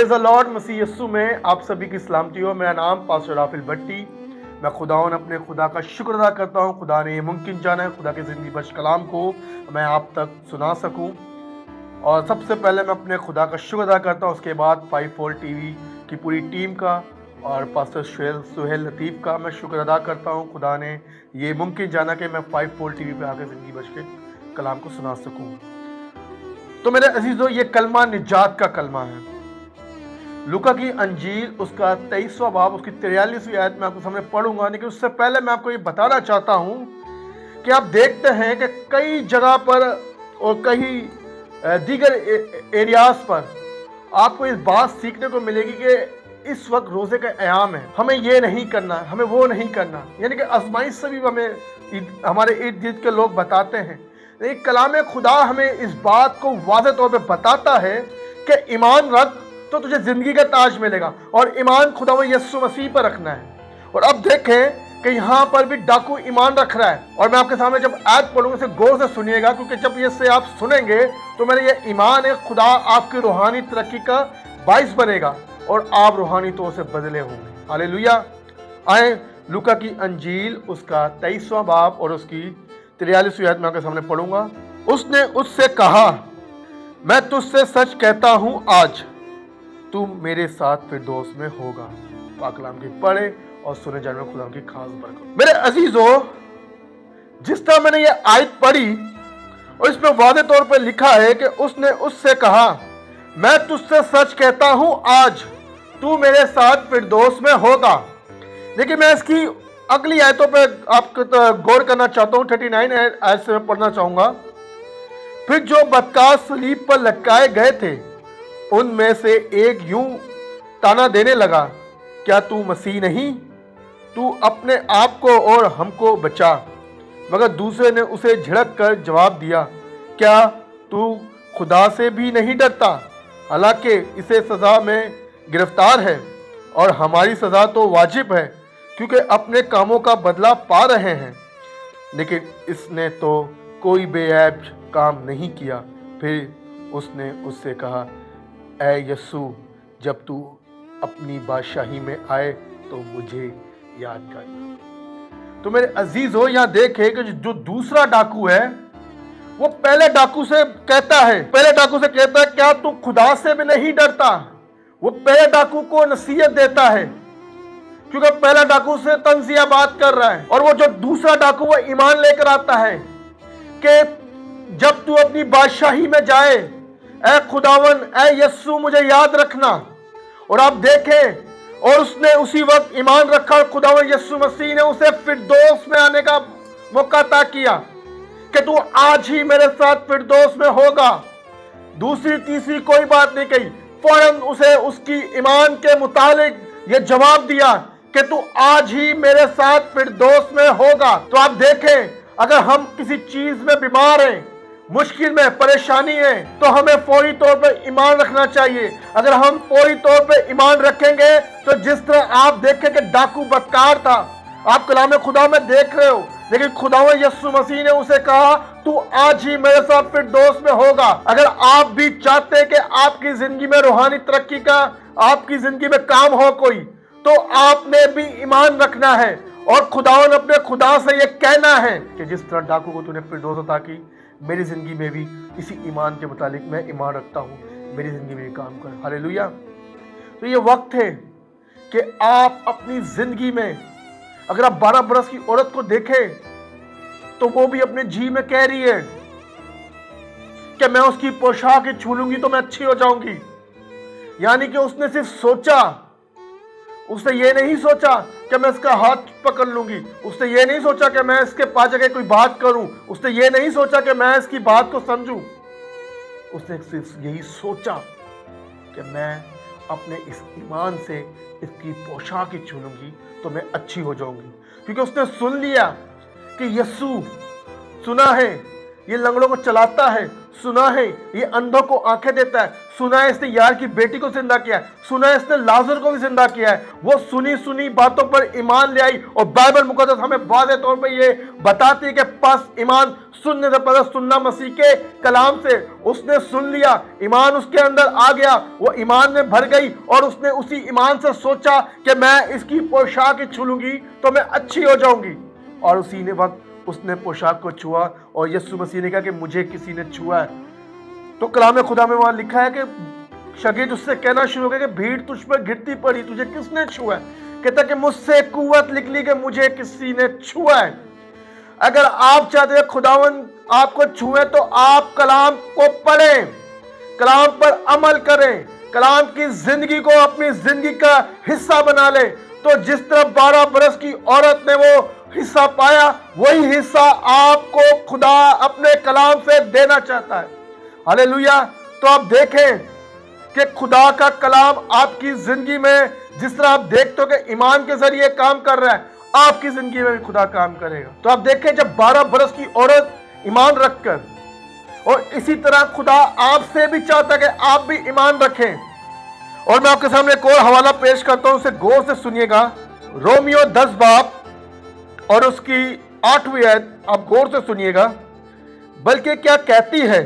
Praise the lord. मसीह यस्सु में आप सभी की सलामती हो। मेरा नाम पास्टर राफिल भट्टी। मैं खुदावन अपने खुदा का शुक्र अदा करता हूँ। खुदा ने ये मुमकिन जाना है खुदा के ज़िंदगी बख्श कलाम को मैं आप तक सुना सकूँ। और सबसे पहले मैं अपने खुदा का शुक्र अदा करता हूँ, उसके बाद 5-4 टीवी की पूरी टीम का और पास्टर सुहेल लतीफ़ का मैं शुक्र अदा करता हूँ। खुदा ने ये मुमकिन जाना कि मैं 5-4 टीवी पे आकर ज़िंदगी बख्श के कलाम को सुना सकूँ। तो मेरे अजीज़ों, ये कलमा निजात का कलमा है। लूका की अंजील उसका 23वां बाब उसकी 43वीं आयत में आपको सामने पढ़ूंगा, लेकिन उससे पहले मैं आपको ये बताना चाहता हूँ कि आप देखते हैं कि कई जगह पर और कई दीगर एरियाज पर आपको इस बात सीखने को मिलेगी कि इस वक्त रोज़े का अयाम है, हमें ये नहीं करना, हमें वो नहीं करना। यानी कि आजमाइश से भी हमें हमारे इर्द गिर्द के लोग बताते हैं। लेकिन कलाम खुदा हमें इस बात को वाज़ेह तौर पे बताता है कि ईमान रख तो तुझे ज़िंदगी का ताज मिलेगा, और ईमान खुदा यस्सु मसीह पर रखना है। और अब देखें कि यहाँ पर भी डाकू ईमान रख रहा है। और मैं आपके सामने जब आयत पढ़ूंगा इसे गौर से सुनिएगा, क्योंकि जब ये से आप सुनेंगे तो मेरा ये ईमान है खुदा आपकी रूहानी तरक्की का बाइस बनेगा और आप रूहानी तौर से बदले होंगे। हालेलुया। आए लूका की अंजील उसका 23वां बाब और उसकी 43वीं आयत में आपके सामने पढ़ूंगा। उसने उससे कहा, मैं तुझसे सच कहता हूँ आज तू मेरे साथ फिरदौस में होगा। पाक कलाम की पढ़े और सुने जाने में खुदा की खास बरकत। मेरे अजीजों, जिस तरह मैंने ये आयत पढ़ी और इसमें वादे तौर पर लिखा है कि उसने उससे कहा, मैं तुझसे सच कहता हूं आज तू मेरे साथ फिरदौस में होगा। लेकिन मैं इसकी अगली आयतों पर आपको गौर करना चाहता हूं। 39 आयत से मैं पढ़ना चाहूंगा। फिर जो बदकार सलीब पर लटकाए गए थे उनमें से एक यूं ताना देने लगा, क्या तू मसीह नहीं? तू अपने आप को और हमको बचा। मगर दूसरे ने उसे झिड़क कर जवाब दिया, क्या तू खुदा से भी नहीं डरता? हालांकि इसे सज़ा में गिरफ्तार है और हमारी सज़ा तो वाजिब है, क्योंकि अपने कामों का बदला पा रहे हैं। लेकिन इसने तो कोई बेऐब काम नहीं किया। फिर उसने उससे कहा, ऐ यस्सु, जब तू अपनी बादशाही में आए तो मुझे याद करना। तो मेरे अजीज हो, यहाँ देखे कि जो दूसरा डाकू है वो पहले डाकू से कहता है, क्या तू खुदा से भी नहीं डरता? वो पहले डाकू को नसीहत देता है, क्योंकि पहला डाकू से तंजिया बात कर रहा है। और वो जो दूसरा डाकू वो ईमान लेकर आता है कि जब तू अपनी बादशाही में जाए, ऐ खुदावन, ऐ यस्सु, मुझे याद रखना। और आप देखें, और उसने उसी वक्त ईमान रखा और खुदावन यस्सु मसीह ने उसे फिरदौस में आने का मौका अता किया कि तू आज ही मेरे साथ फिरदौस में होगा। दूसरी तीसरी कोई बात नहीं कही, फौरन उसे उसकी ईमान के मुताबिक ये जवाब दिया कि तू आज ही मेरे साथ फिरदौस में होगा। तो आप देखें, अगर हम किसी चीज में बीमार हैं, मुश्किल में, परेशानी है, तो हमें फौरी तौर पर ईमान रखना चाहिए। अगर हम फौरी तौर पर ईमान रखेंगे तो जिस तरह आप देखें कि डाकू बदकार था, आप कलाम खुदा में देख रहे हो, लेकिन खुदावन यस्सु मसीह ने उसे कहा, तू आज ही मेरे साथ फिरदौस में होगा। अगर आप भी चाहते हैं कि आपकी जिंदगी में रूहानी तरक्की का, आपकी जिंदगी में काम हो कोई, तो आपने भी ईमान रखना है और खुदावन अपने खुदा से ये कहना है कि जिस तरह डाकू को तूने फिरदौस अता की, मेरी ज़िंदगी में भी इसी ईमान के मुताबिक मैं ईमान रखता हूँ, मेरी ज़िंदगी में काम कर। हालेलुया। तो ये वक्त है कि आप अपनी ज़िंदगी में, अगर आप 12 बरस की औरत को देखें तो वो भी अपने जी में कह रही है कि मैं उसकी पोशाक छू लूंगी तो मैं अच्छी हो जाऊंगी। यानी कि उसने सिर्फ सोचा, उसने ये नहीं सोचा कि मैं इसका हाथ पकड़ लूंगी, उसने ये नहीं सोचा कि मैं इसके पास जाके कोई बात करूं, उसने ये नहीं सोचा कि मैं इसकी बात को समझूं। उसने सिर्फ यही सोचा कि मैं अपने इस ईमान से इसकी पोशाक ही छू लूंगी तो मैं अच्छी हो जाऊंगी। क्योंकि उसने सुन लिया कि यस्सु, सुना है ये लंगड़ों को चलाता है, सुना है ये अंधों को आंखें देता है, सुना है इसने यार की बेटी को जिंदा किया है, सुना है इसने लाजर को भी जिंदा किया है। वो सुनी सुनी बातों पर ईमान ले आई। और बाइबल मुकद्दस हमें वाज़ेह तौर पर ये बताती है कि पास ईमान सुनने से पहले सुनना मसीह के कलाम से। उसने सुन लिया, ईमान उसके अंदर आ गया, वो ईमान में भर गई और उसने उसी ईमान से सोचा कि मैं इसकी पोशाक ही छू लूंगी तो मैं अच्छी हो जाऊंगी। और उसी ने वक्त उसने पोशाक को छुआ और यीशु मसीह ने कहा कि मुझे किसी ने छुआ है। तो कलाम खुदा में वहां लिखा है कि शागिर्द उससे कहना शुरू हो गया कि भीड़ तुझ पर गिरती पड़ी, तुझे किसने छुआ है? कहता कि मुझसे कुव्वत निकली कि मुझे किसी ने छुआ है। अगर आप चाहते हैं खुदावन आपको छुए तो आप कलाम को पढ़ें, कलाम पर अमल करें, कलाम की जिंदगी को अपनी जिंदगी का हिस्सा बना ले। तो जिस तरह 12 बरस की औरत ने वो हिस्सा पाया, वही हिस्सा आपको खुदा अपने कलाम से देना चाहता है। हालेलुया। तो आप देखें कि खुदा का कलाम आपकी जिंदगी में जिस तरह आप देखते हो कि ईमान के जरिए काम कर रहा है, आपकी जिंदगी में भी खुदा काम करेगा। तो आप देखें जब 12 बरस की औरत ईमान रखकर, और इसी तरह खुदा आपसे भी चाहता है कि आप भी ईमान रखें। और मैं आपके सामने एक और हवाला पेश करता हूं, उसे गौर से सुनिएगा। रोमियो 10 बाब और उसकी 8वीं आयत आप गौर से सुनिएगा। बल्कि क्या कहती है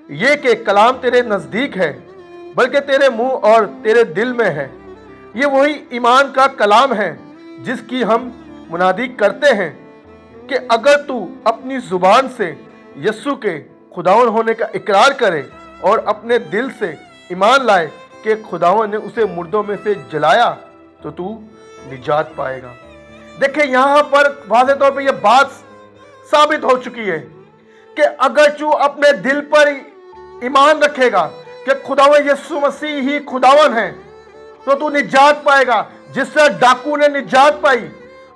ये कि कलाम तेरे नजदीक है, बल्कि तेरे मुंह और तेरे दिल में है। ये वही ईमान का कलाम है जिसकी हम मुनादी करते हैं कि अगर तू अपनी जुबान से यस्सु के खुदावन होने का इकरार करे और अपने दिल से ईमान लाए कि खुदावन ने उसे मुर्दों में से जलाया तो तू निजात पाएगा। देखिए यहाँ पर वाज़ेह तौर पर यह बात साबित हो चुकी है कि अगर तू अपने दिल पर ईमान रखेगा कि खुदावन यीशु मसीह ही खुदावन है तो तू निजात पाएगा। जिस तरह डाकू ने निजात पाई,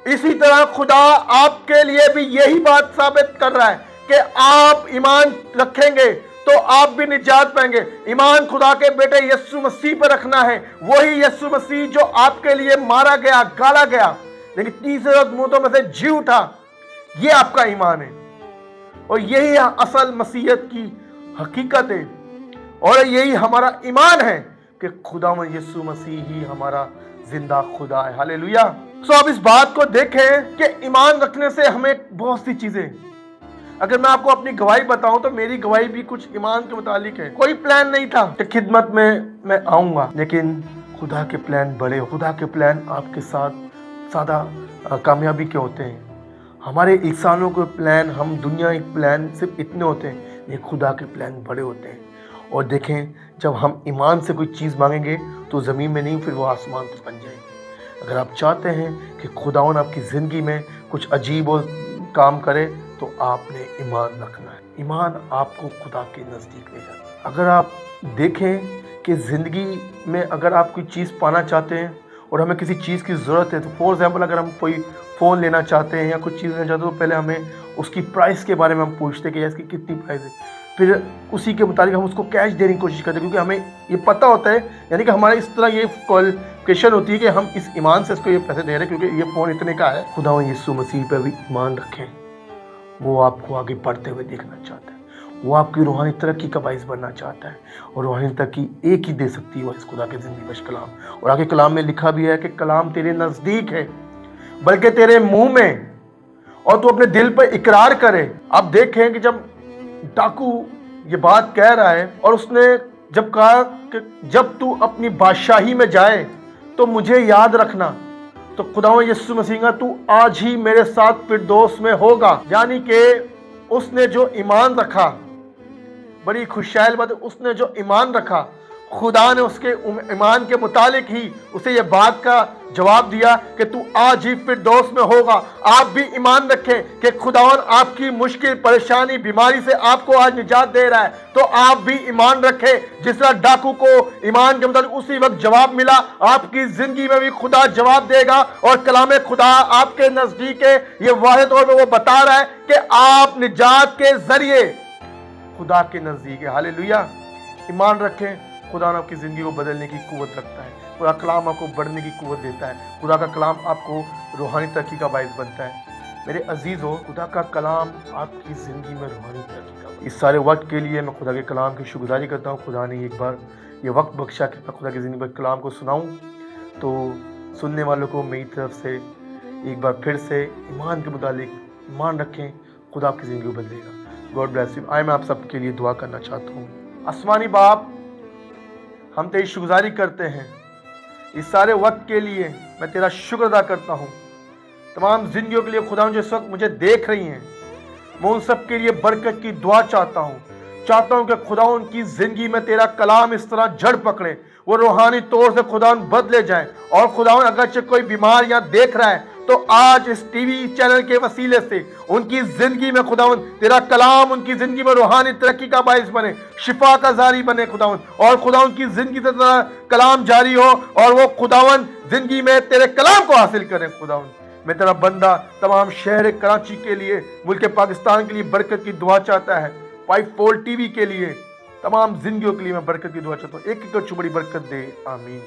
इसी तरह खुदा आपके लिए भी यही बात साबित कर रहा है कि आप ईमान रखेंगे तो आप भी निजात पाएंगे। ईमान खुदा के बेटे यीशु मसीह पर रखना है, वही यीशु मसीह जो आपके लिए मारा गया, गाला गया, लेकिन तीसरे रोज मुर्दों में से जी उठा। ये आपका ईमान है और यही असल मसीहत की हकीकत है और यही हमारा ईमान है कि खुदावंद यीशु मसीह ही हमारा जिंदा खुदा है। हालेलुया। सो अब इस बात को देखें कि ईमान रखने से हमें बहुत सी चीजें, अगर मैं आपको अपनी गवाही बताऊं तो मेरी गवाही भी कुछ ईमान के मुतालिक है। कोई प्लान नहीं था कि खिदमत में मैं आऊंगा, लेकिन खुदा के प्लान बड़े, खुदा के प्लान आपके साथ सादा कामयाबी के होते हैं। हमारे इंसानों के प्लान, हम दुनिया के प्लान सिर्फ इतने होते हैं, ये खुदा के प्लान बड़े होते हैं। और देखें जब हम ईमान से कोई चीज़ मांगेंगे तो ज़मीन में नहीं, फिर वो आसमान पर बन जाएगी। अगर आप चाहते हैं कि खुदावन आपकी ज़िंदगी में कुछ अजीब और काम करे तो आपने ईमान रखना है। ईमान आपको खुदा के नज़दीक ले जाता है। अगर आप देखें कि ज़िंदगी में अगर आप कोई चीज़ पाना चाहते हैं और हमें किसी चीज़ की ज़रूरत है, तो फॉर एग्जाम्पल अगर हम कोई फ़ोन लेना चाहते हैं या कुछ चीज़ लेना चाहते हैं तो पहले हमें उसकी प्राइस के बारे में हम पूछते हैं कि इसकी कितनी प्राइस है, फिर उसी के मुताबिक हम उसको कैश देने की कोशिश करते हैं, क्योंकि हमें ये पता होता है, यानी कि हमारे इस तरह ये क्वालिफिकेशन होती है कि हम इस ईमान से इसको ये पैसे दे रहे हैं क्योंकि ये फ़ोन इतने का है। खुदावंद यीशु मसीह पर भी ईमान रखें, वो आपको आगे बढ़ते हुए देखना चाहता है, वो आपकी रूहानी तरक्की का बाइस बनना चाहता है और रूहानी तरक्की एक ही दे सकती है, वो इस खुदा के ज़िंदगी बख्श कलाम। और आगे कलाम में लिखा भी है कि कलाम तेरे नज़दीक है, बल्कि तेरे मुंह में, और तू अपने दिल पर इकरार करे। आप देखें कि जब डाकू ये बात कह रहा है और उसने जब कहा कि जब तू अपनी बादशाही में जाए तो मुझे याद रखना, तो खुदावंद यीशु मसीह का तू आज ही मेरे साथ फिरदौस में होगा। यानी कि उसने जो ईमान रखा, बड़ी खुशहाल बात है, उसने जो ईमान रखा, खुदा ने उसके ईमान के मुतालिक ही उसे ये बात का जवाब दिया कि तू आज ही फिरदौस में होगा। आप भी ईमान रखें कि खुदावन आपकी मुश्किल परेशानी बीमारी से आपको आज निजात दे रहा है, तो आप भी ईमान रखें। जिस तरह डाकू को ईमान के मुताबिक उसी वक्त जवाब मिला, आपकी जिंदगी में भी खुदा जवाब देगा। और कलाम खुदा आपके नजदीक है, ये वाज़ेह तौर पर वो बता रहा है कि आप निजात के जरिए खुदा के नजदीक है। हालेलुया। ईमान रखें, खुदा आपकी ज़िंदगी को बदलने की कुव्वत रखता है। खुदा कलाम आपको बढ़ने की कुव्वत देता है। खुदा का कलाम आपको रूहानी तरक्की का बाइस बनता है। मेरे अजीज़ों, खुदा का कलाम आपकी ज़िंदगी में रूहानी तरक्की का اس سارے وقت کے لیے میں خدا کے کلام کی شکرگزاری کرتا ہوں. خدا نے ایک بار یہ وقت بخشا کہ میں خدا کی زندگی پر کلام کو سناؤں. تو سننے والوں کو میری طرف سے ایک بار پھر سے ایمان کے متعلق ایمان رکھیں, خدا آپ کی زندگی کو بدلے گا. God bless you. آئے میں آپ سب کے لیے دعا کرنا چاہتا ہوں. آسمانی باپ, ہم تیری شکرگزاری کرتے ہیں اس سارے وقت کے لیے. میں تیرا شکر ادا کرتا ہوں تمام زندگیوں کے لیے خدا جو اس وقت مجھے دیکھ رہی ہیں. میں ان سب کے لیے برکت کی دعا چاہتا ہوں کہ خدا ان کی زندگی میں تیرا کلام اس طرح جڑ پکڑے, وہ روحانی طور سے خدا بدلے جائیں. اور خدا اگرچہ کوئی بیمار یہاں دیکھ رہا ہے تو آج اس ٹی وی چینل کے وسیلے سے ان کی زندگی میں خدا تیرا کلام ان کی زندگی میں روحانی ترقی کا باعث بنے, شفا کا ذریعہ بنے خدا, اور خدا ان کی زندگی سے تیرا کلام جاری ہو اور وہ خداوند زندگی میں تیرے کلام کو حاصل کریں. خداوند میں تیرا بندہ تمام شہر کراچی کے لیے, ملک پاکستان کے لیے برکت کی دعا چاہتا ہے. 5 ٹی وی کے لیے, تمام زندگیوں کے لیے میں برکت کی دعا چاہتا ہوں. ایک ایک چھوٹی برکت دے. آمین.